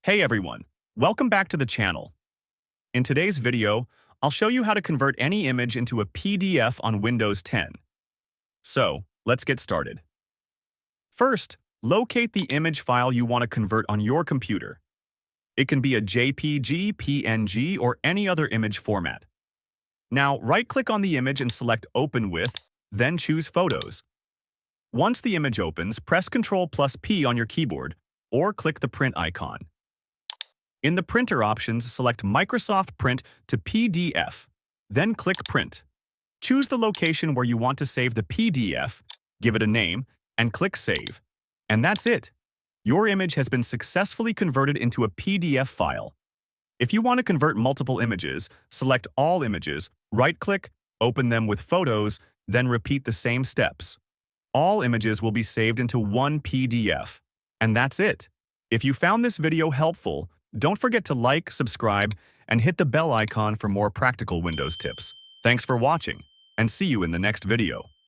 Hey everyone, welcome back to the channel. In today's video, I'll show you how to convert any image into a PDF on Windows 10. So, let's get started. First, locate the image file you want to convert on your computer. It can be a JPG, PNG, or any other image format. Now, right-click on the image and select Open With, then choose Photos. Once the image opens, press Ctrl+P on your keyboard, or click the print icon. In the printer options, select Microsoft Print to PDF, then click Print. Choose the location where you want to save the PDF, give it a name, and click Save. And that's it. Your image has been successfully converted into a PDF file. If you want to convert multiple images, select All Images, right-click, open them with Photos, then repeat the same steps. All images will be saved into one PDF. And that's it. If you found this video helpful, don't forget to like, subscribe, and hit the bell icon for more practical Windows tips. Thanks for watching, and see you in the next video.